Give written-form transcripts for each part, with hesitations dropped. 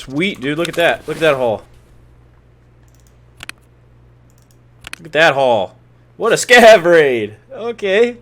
Sweet, dude. Look at that. Look at that haul. Look at that haul. What a scav raid. Okay.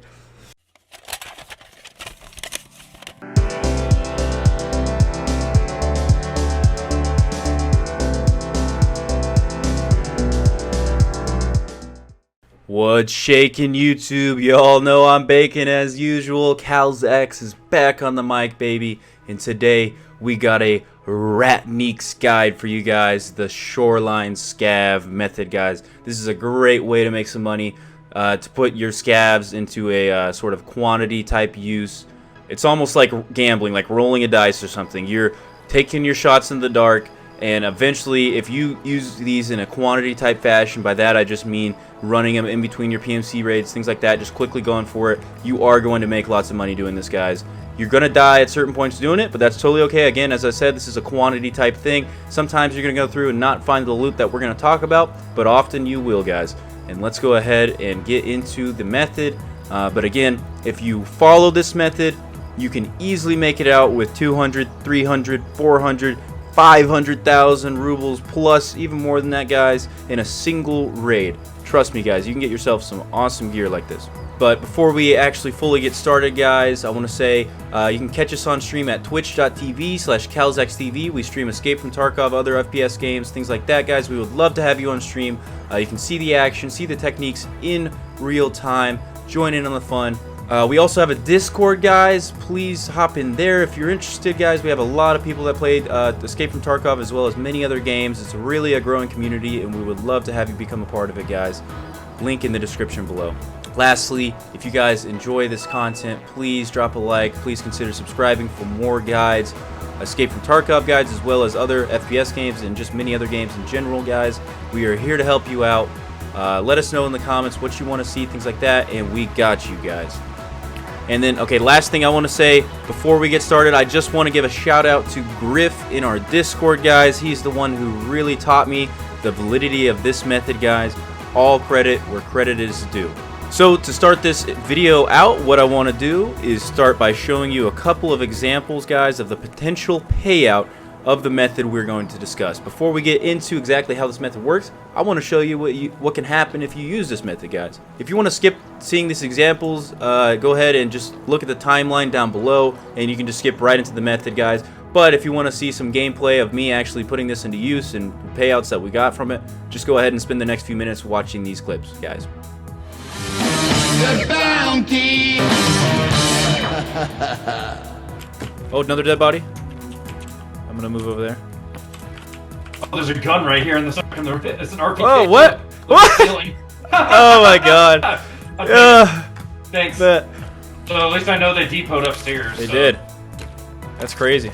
What's shaking, YouTube? Y'all know I'm baking as usual. CalzX is back on the mic, baby. And today we got a Ratniques guide for you guys. The Shoreline Scav method, guys. This is a great way to make some money. To put your scavs into a sort of quantity type use. It's almost like gambling, like rolling a dice or something. You're taking your shots in the dark. And eventually, if you use these in a quantity type fashion, by that I just mean running them in between your PMC raids, things like that, just quickly going for it, you are going to make lots of money doing this, guys. You're going to die at certain points doing it, but that's totally okay. Again, as I said, this is a quantity type thing. Sometimes you're going to go through and not find the loot that we're going to talk about, but often you will, guys. And let's go ahead and get into the method. But again, if you follow this method, you can easily make it out with 200, 300, 400, 500,000 rubles plus even more than that, guys, in a single raid. Trust me, guys, you can get yourself some awesome gear like this. But before we actually fully get started, guys, I want to say you can catch us on stream at twitch.tv/CalzXTV. We stream Escape From Tarkov, other FPS games, things like that, guys. We would love to have you on stream. You can see the action, see the techniques in real time, join in on the fun. We also have a Discord, guys. Please hop in there if you're interested, guys. We have a lot of people that played Escape From Tarkov as well as many other games. It's really a growing community, and we would love to have you become a part of it, guys. Link in the description below. Lastly, if you guys enjoy this content, please drop a like. Please consider subscribing for more guides, Escape From Tarkov guides, as well as other FPS games and just many other games in general, guys. We are here to help you out. Let us know in the comments what you want to see, things like that, and we got you, guys. And then, okay, last thing I want to say before we get started, I just want to give a shout out to Griff in our Discord, guys. He's the one who really taught me the validity of this method, guys. All credit where credit is due. So to start this video out, what I want to do is start by showing you a couple of examples, guys, of the potential payout of the method we're going to discuss. Before we get into exactly how this method works, I want to show you what can happen if you use this method, guys. If you want to skip seeing these examples, go ahead and just look at the timeline down below, and you can just skip right into the method, guys. But if you want to see some gameplay of me actually putting this into use and payouts that we got from it, just go ahead and spend the next few minutes watching these clips, guys. The bounty! Oh, another dead body? I'm gonna move over there. Oh, there's a gun right here in the second. It's an RPG. Oh, what? What? Oh my god. Thanks. Bet. So at least I know they depoted upstairs. They did. That's crazy.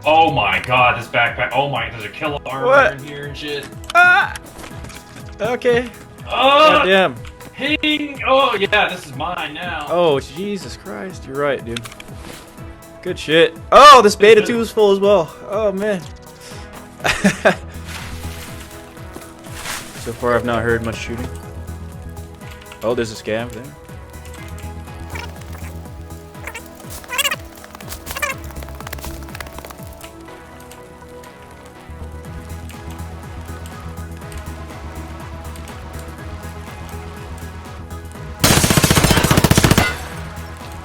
Oh my god, this backpack. Oh my, there's a kill armor in here and shit. Ah! Okay. Oh, God damn. hey. Oh yeah, this is mine now. Oh, Jesus Christ. You're right, dude. Good shit. Oh, this beta 2 is full as well. Oh, man. So far, I've not heard much shooting. Oh, there's a scav there.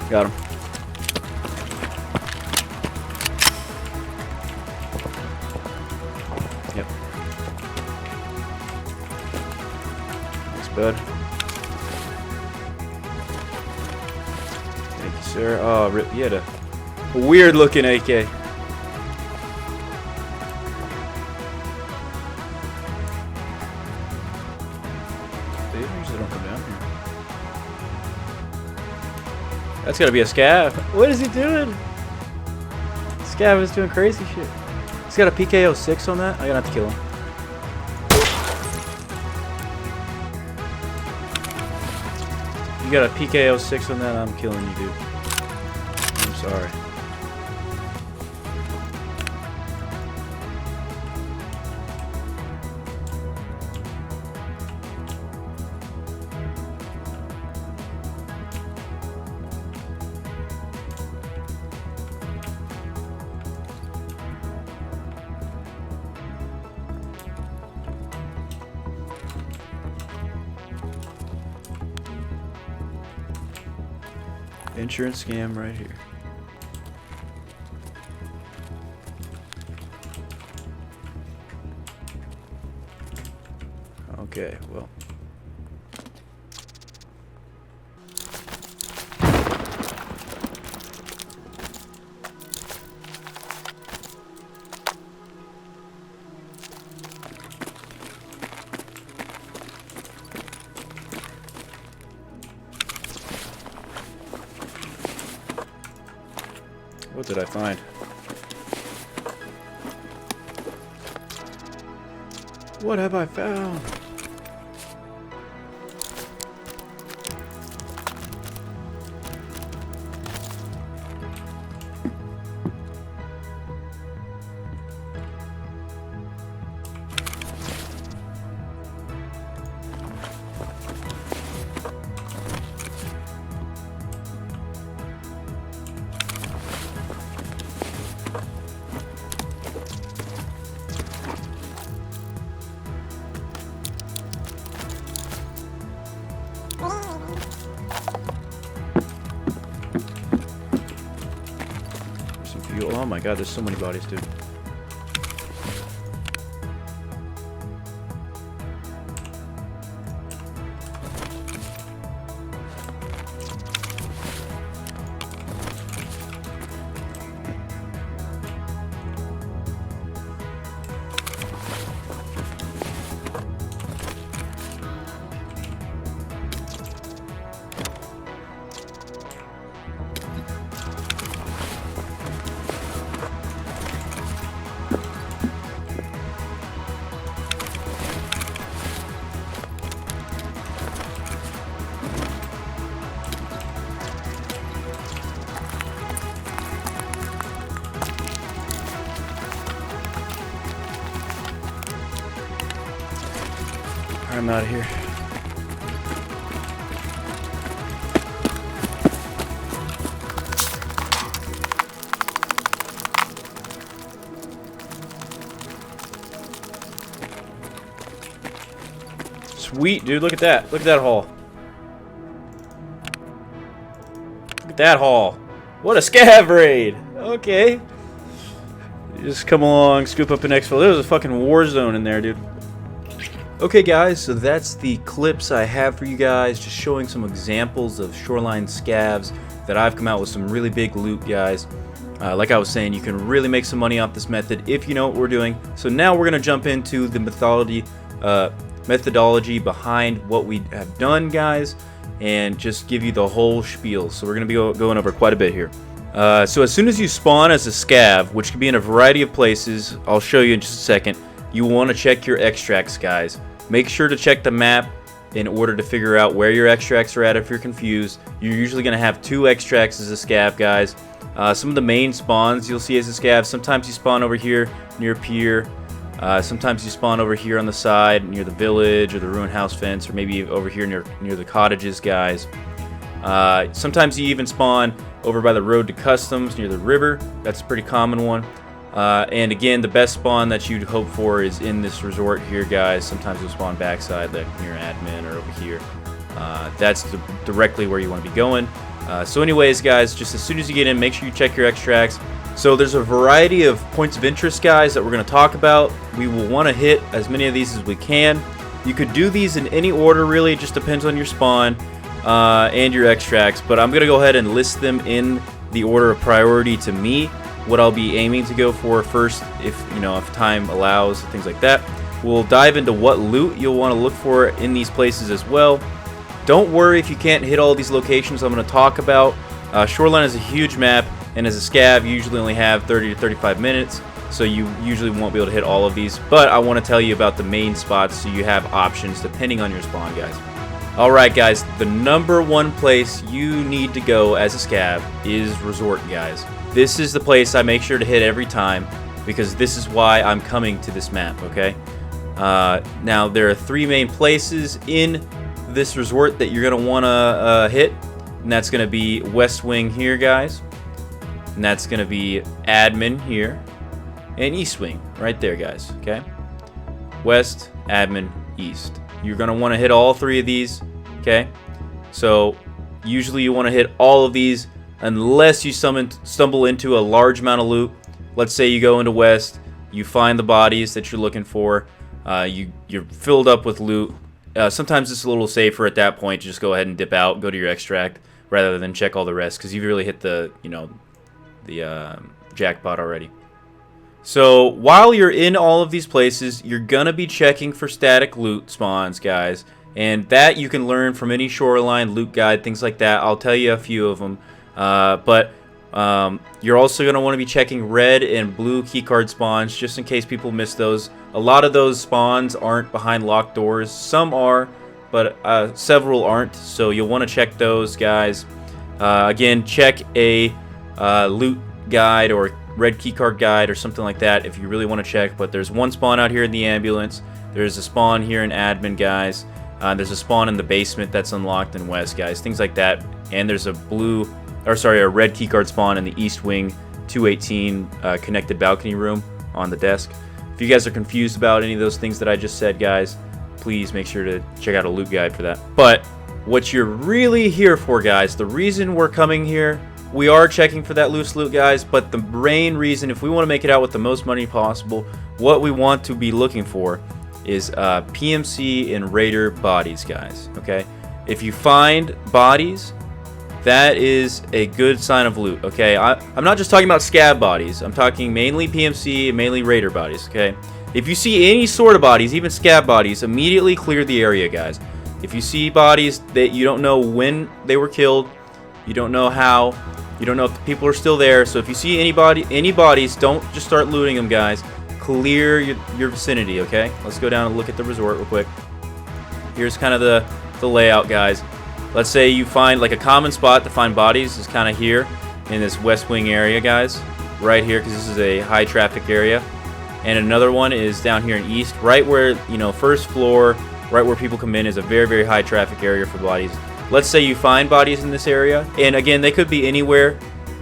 Got him. Yep. Thanks, bud. Thank you, sir. Oh, rip. You had a weird looking AK. They usually don't come down here. That's gotta be a scav. What is he doing? Scav is doing crazy shit. He's got a PKO6 on that. I'm gonna have to kill him. You got a PKO6 on that, I'm killing you, dude. I'm sorry. Insurance scam right here. Okay, well. What did I find? What have I found? Oh my god, there's so many bodies, dude. I'm out of here. Sweet, dude. Look at that. Look at that haul. Look at that haul. What a scav raid. Okay. Just come along, scoop up an exfil. There was a fucking war zone in there, dude. Okay guys, so that's the clips I have for you guys, just showing some examples of Shoreline Scavs that I've come out with some really big loot, guys. Like I was saying, you can really make some money off this method if you know what we're doing. So now we're going to jump into the methodology behind what we have done, guys, and just give you the whole spiel. So we're going to be going over quite a bit here. So as soon as you spawn as a scav, which can be in a variety of places, I'll show you in just a second, you want to check your extracts, guys. Make sure to check the map in order to figure out where your extracts are at if you're confused. You're usually going to have 2 extracts as a scav, guys. Some of the main spawns you'll see as a scav, sometimes you spawn over here near Pier. Sometimes you spawn over here on the side near the village or the ruined house fence, or maybe over here near the cottages, guys. Sometimes you even spawn over by the road to customs near the river. That's a pretty common one. And again, the best spawn that you'd hope for is in this resort here, guys. Sometimes you'll spawn backside, like near admin or over here. That's directly where you want to be going. So anyways, guys, just as soon as you get in, make sure you check your extracts. So there's a variety of points of interest, guys, that we're going to talk about. We will want to hit as many of these as we can. You could do these in any order, really. It just depends on your spawn and your extracts. But I'm going to go ahead and list them in the order of priority to me. What I'll be aiming to go for first, if time allows, things like that. We'll dive into what loot you'll want to look for in these places as well. Don't worry if you can't hit all these locations I'm going to talk about. Shoreline is a huge map, and as a scav, you usually only have 30 to 35 minutes, so you usually won't be able to hit all of these. But I want to tell you about the main spots so you have options depending on your spawn, guys. Alright, guys, the #1 place you need to go as a scav is Resort, guys. This is the place I make sure to hit every time, because this is why I'm coming to this map, okay? Now, there are 3 main places in this resort that you're going to want to hit, and that's going to be West Wing here, guys, and that's going to be Admin here, and East Wing right there, guys, okay? West, Admin, East. You're going to want to hit all 3 of these, okay? So, usually you want to hit all of these unless you stumble into a large amount of loot. Let's say you go into West, you find the bodies that you're looking for, you're filled up with loot. Sometimes it's a little safer at that point to just go ahead and dip out, go to your extract, rather than check all the rest, because you've really hit the, the jackpot already. So while you're in all of these places, you're gonna be checking for static loot spawns, guys, and that you can learn from any Shoreline loot guide, things like that. I'll tell you a few of them, but you're also gonna want to be checking red and blue keycard spawns, just in case people miss those. A lot of those spawns aren't behind locked doors. Some are, but several aren't. So you'll want to check those, guys. Again, check a loot guide or red keycard guide or something like that if you really want to check. But there's one spawn out here in the ambulance. There's a spawn here in admin, guys. There's a spawn in the basement that's unlocked in West, guys. Things like that. And there's a red keycard spawn in the East Wing 218 connected balcony room on the desk. If you guys are confused about any of those things that I just said, guys, please make sure to check out a loot guide for that. But what you're really here for, guys, the reason we're coming here, we are checking for that loose loot, guys, but the main reason, if we want to make it out with the most money possible, what we want to be looking for is PMC and Raider bodies, guys, okay? If you find bodies, that is a good sign of loot, okay? I'm not just talking about scav bodies. I'm talking mainly PMC and mainly Raider bodies, okay? If you see any sort of bodies, even scav bodies, immediately clear the area, guys. If you see bodies that you don't know when they were killed, you don't know how, you don't know if the people are still there, so if you see any bodies, don't just start looting them, guys. Clear your vicinity, okay? Let's go down and look at the resort real quick. Here's kind of the layout, guys. Let's say you find, like, a common spot to find bodies is kind of here in this West Wing area, guys. Right here, because this is a high traffic area. And another one is down here in East, right where, first floor, right where people come in is a very, very high traffic area for bodies. Let's say you find bodies in this area, and again, they could be anywhere,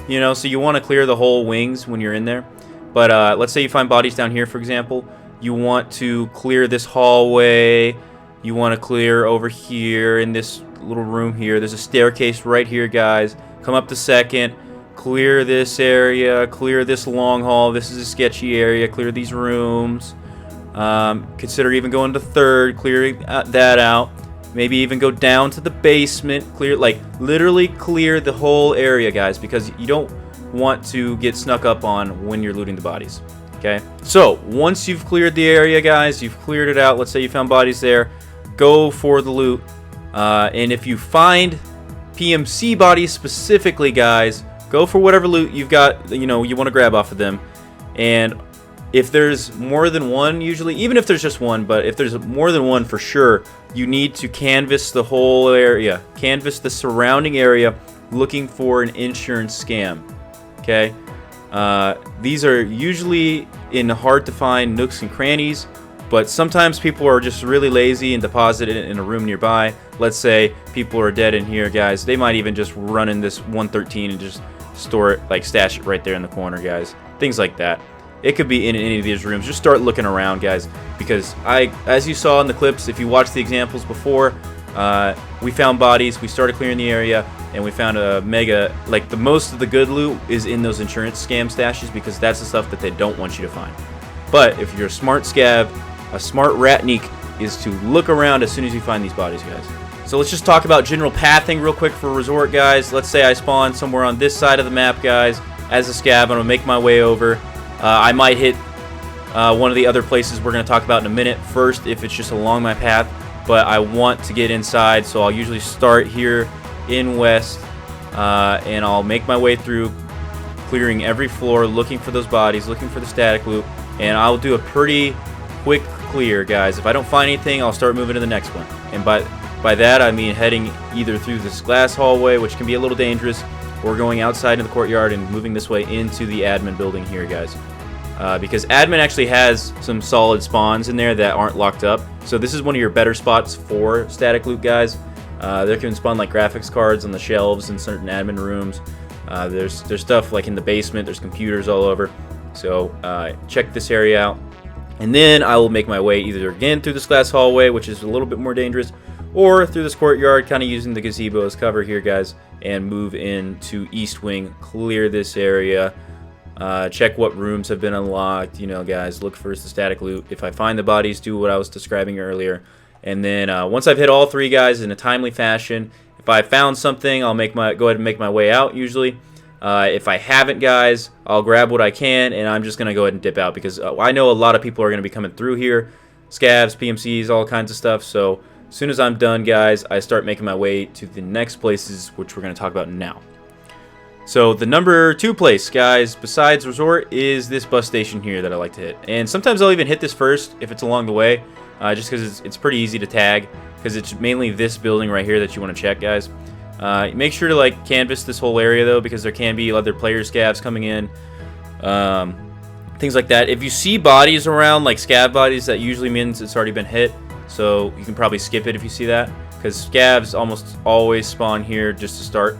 so you want to clear the whole wings when you're in there. But let's say you find bodies down here, for example. You want to clear this hallway. You want to clear over here in this little room here. There's a staircase right here, guys. Come up the second. Clear this area. Clear this long hall. This is a sketchy area. Clear these rooms. Consider even going to third. Clearing that out. Maybe even go down to the basement. Clear, like, literally clear the whole area, guys, because you don't want to get snuck up on when you're looting the bodies. Okay? So, once you've cleared the area, guys, you've cleared it out. Let's say you found bodies there. Go for the loot. And if you find PMC bodies specifically, guys, go for whatever loot you've got, you want to grab off of them. And if there's more than one, usually, even if there's just one, but if there's more than one for sure, you need to canvass the whole area, canvass the surrounding area, looking for an insurance scam. Okay? These are usually in hard to find nooks and crannies, but sometimes people are just really lazy and deposit it in a room nearby. Let's say people are dead in here, guys. They might even just run in this 113 and just store it, like stash it right there in the corner, guys. Things like that. It could be in any of these rooms. Just start looking around, guys, because as you saw in the clips, if you watched the examples before, we found bodies, we started clearing the area, and we found a mega, like, the most of the good loot is in those insurance scam stashes, because that's the stuff that they don't want you to find. But if you're a smart scav, a smart Ratnique is to look around as soon as you find these bodies, guys. So let's just talk about general pathing real quick for a resort, guys. Let's say I spawn somewhere on this side of the map, guys, as a scav. I'm going to make my way over. I might hit one of the other places we're going to talk about in a minute first if it's just along my path, but I want to get inside, so I'll usually start here in West, and I'll make my way through, clearing every floor, looking for those bodies, looking for the static loot, and I'll do a pretty quick clear, guys. If I don't find anything, I'll start moving to the next one, and by that I mean heading either through this glass hallway, which can be a little dangerous, or going outside in the courtyard and moving this way into the admin building here, guys. Because admin actually has some solid spawns in there that aren't locked up. So this is one of your better spots for static loot, guys. There can spawn like graphics cards on the shelves in certain admin rooms. There's stuff like in the basement. There's computers all over. So check this area out. And then I will make my way either again through this glass hallway, which is a little bit more dangerous, or through this courtyard, kind of using the gazebo as cover here, guys, and move into East Wing, clear this area, check what rooms have been unlocked, you know, guys, look for the static loot. If I find the bodies, do what I was describing earlier, and then once I've hit all 3, guys, in a timely fashion, if I found something, I'll go ahead and make my way out, usually. If I haven't, guys, I'll grab what I can, and I'm just going to go ahead and dip out, because I know a lot of people are going to be coming through here, scavs, PMCs, all kinds of stuff, so as soon as I'm done, guys, I start making my way to the next places, which we're going to talk about now. So the number 2 place, guys, besides resort, is this bus station here that I like to hit. And sometimes I'll even hit this first if it's along the way, just because it's pretty easy to tag, because it's mainly this building right here that you want to check, guys. Make sure to like canvas this whole area though, because there can be other player scavs coming in, things like that. If you see bodies around, like scav bodies, that usually means it's already been hit. So you can probably skip it if you see that, because scavs almost always spawn here just to start.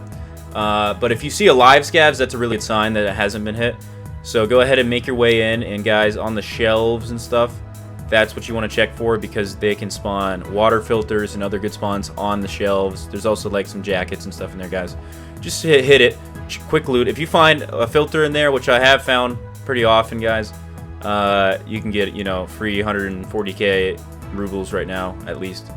But if you see a live scavs, that's a really good sign that it hasn't been hit. So go ahead and make your way in, and guys, on the shelves and stuff, that's what you want to check for, because they can spawn water filters and other good spawns on the shelves. There's also like some jackets and stuff in there, guys. Just hit it, quick loot. If you find a filter in there, which I have found pretty often, guys, you can get, you know, free 140k rubles right now, at least.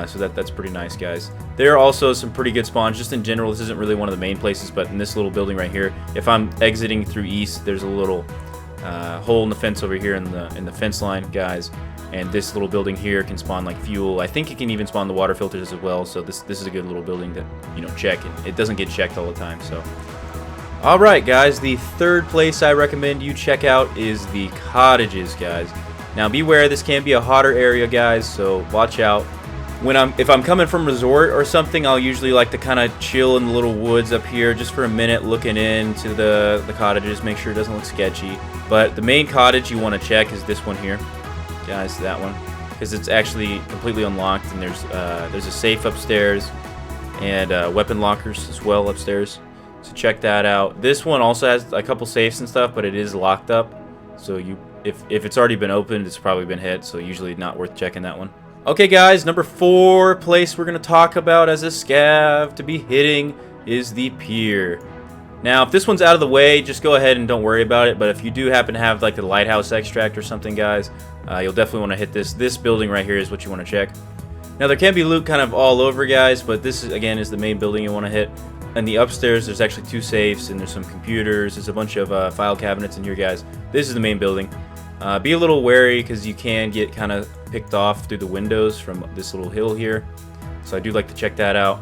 So that's pretty nice, guys. There are also some pretty good spawns just in general. This isn't really one of the main places, but in this little building right here, if I'm exiting through east, there's a little hole in the fence over here in the fence line, guys, and this little building here can spawn like fuel. I think it can even spawn the water filters as well, so this is a good little building to, you know, check. It doesn't get checked all the time. So alright, guys, the 3rd place I recommend you check out is the cottages, guys. Now beware, this can be a hotter area, guys, so watch out. If I'm coming from resort or something, I'll usually like to kind of chill in the little woods up here just for a minute, looking into the cottages, make sure it doesn't look sketchy. But the main cottage you want to check is this one here, guys, that one, because it's actually completely unlocked, and there's a safe upstairs and weapon lockers as well upstairs. So check that out. This one also has a couple safes and stuff, but it is locked up. So if it's already been opened, it's probably been hit. So usually not worth checking that one. Okay, guys, number 4 place we're going to talk about as a scav to be hitting is the Pier. Now, if this one's out of the way, just go ahead and don't worry about it. But if you do happen to have like the lighthouse extract or something, guys, you'll definitely want to hit this. This building right here is what you want to check. Now, there can be loot kind of all over, guys, but this, again, is the main building you want to hit. And the upstairs, there's actually 2 safes, and there's some computers. There's a bunch of file cabinets in here, guys. This is the main building. Be a little wary, because you can get kind of picked off through the windows from this little hill here. So I do like to check that out.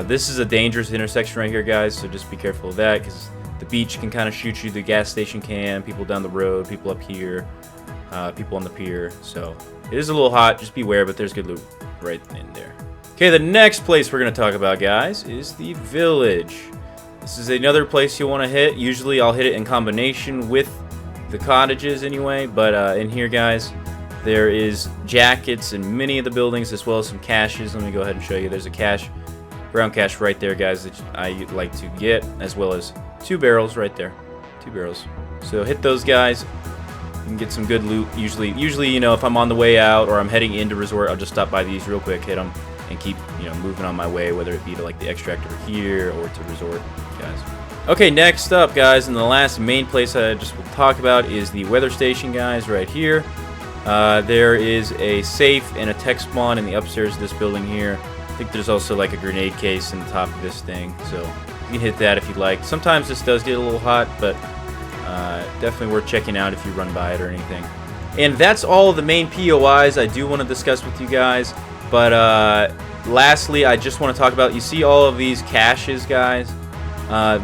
This is a dangerous intersection right here, guys, so just be careful of that, because the beach can kind of shoot you, the gas station can, people down the road, people up here, people on the pier. So it is a little hot, just beware, but there's good loot right in there. Okay, the next place we're going to talk about, guys, is the village. This is another place you want to hit. Usually I'll hit it in combination with the cottages anyway, but in here, guys, there is jackets in many of the buildings, as well as some caches. Let me go ahead and show you. There's a cache, ground cache right there, guys, that I like to get, as well as 2 barrels right there. 2 barrels. So hit those, guys. You can get some good loot. Usually, you know, if I'm on the way out or I'm heading into resort, I'll just stop by these real quick, hit them, and keep, you know, moving on my way, whether it be to like the extract over here or to resort, guys. Okay, next up, guys, and the last main place I just will talk about is the weather station, guys, right here. There is a safe and a tech spawn in the upstairs of this building here. I think there's also like a grenade case in the top of this thing, so you can hit that if you'd like. Sometimes this does get a little hot, but definitely worth checking out if you run by it or anything. And that's all of the main POIs I do want to discuss with you guys. But lastly, I just want to talk about, you see all of these caches, guys?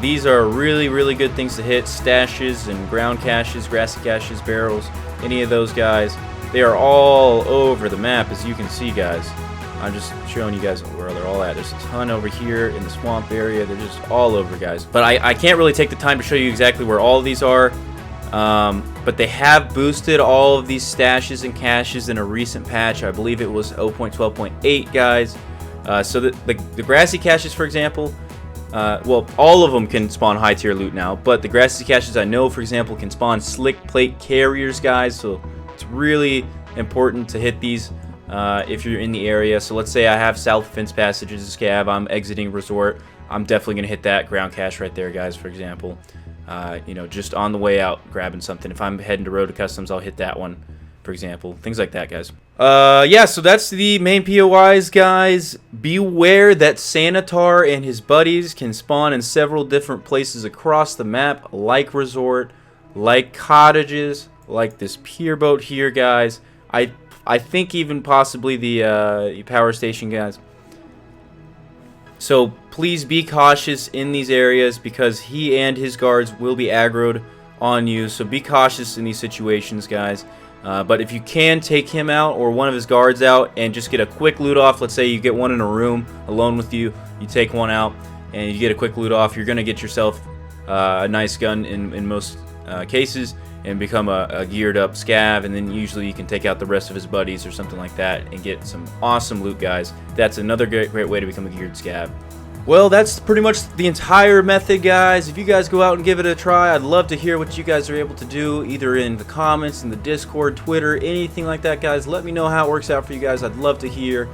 These are really, really good things to hit. Stashes and ground caches, grassy caches, barrels, any of those, guys. They are all over the map, as you can see, guys. I'm just showing you guys where they're all at. There's a ton over here in the swamp area. They're just all over, guys. But I can't really take the time to show you exactly where all of these are. But they have boosted all of these stashes and caches in a recent patch. I believe it was 0.12.8, guys. So the grassy caches, for example, well, all of them can spawn high tier loot now, but the grassy caches I know, for example, can spawn slick plate carriers, guys. So it's really important to hit these. if you're in the area. So let's say I have South Fence Passages Scav, I'm exiting Resort, I'm definitely going to hit that ground cache right there, guys, for example. You know, just on the way out, grabbing something. If I'm heading to Road to Customs, I'll hit that one, for example. Things like that, guys. Yeah, so that's the main POIs, guys. Beware that Sanitar and his buddies can spawn in several different places across the map, like Resort, like Cottages, like this Pier boat here, guys. I think even possibly the power station, guys. So please be cautious in these areas because he and his guards will be aggroed on you. So be cautious in these situations, guys. But if you can take him out or one of his guards out and just get a quick loot off, let's say you get one in a room alone with you, you take one out and you get a quick loot off, you're going to get yourself a nice gun in most cases and become a geared up scav, and then usually you can take out the rest of his buddies or something like that and get some awesome loot, guys. That's another great way to become a geared scav. Well, that's pretty much the entire method, guys. If you guys go out and give it a try, I'd love to hear what you guys are able to do, either in the comments, in the Discord, Twitter, anything like that, guys. Let me know how it works out for you guys. I'd love to hear.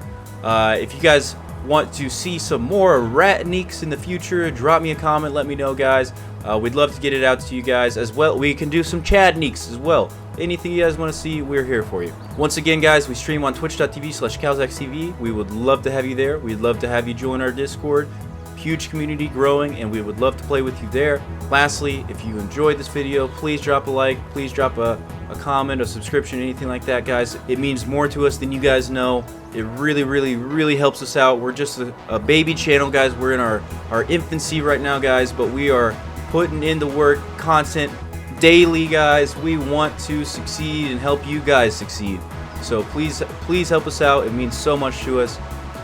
If you guys want to see some more Ratniques in the future, drop me a comment, let me know, guys. We'd love to get it out to you guys as well. We can do some Chadniques as well. Anything you guys want to see, we're here for you. Once again, guys, we stream on twitch.tv/CalzXTV. We would love to have you there. We'd love to have you join our Discord. Huge community growing, and we would love to play with you there. Lastly, if you enjoyed this video, please drop a like, please drop a comment, a subscription, anything like that, guys. It means more to us than you guys know. It really helps us out. We're just a baby channel, guys. We're in our infancy right now, guys, but we are putting in the work, content daily, guys. We want to succeed and help you guys succeed. So please help us out. It means so much to us.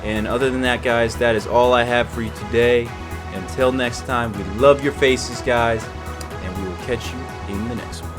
And other than that, guys, that is all I have for you today. Until next time, we love your faces, guys, and we will catch you in the next one.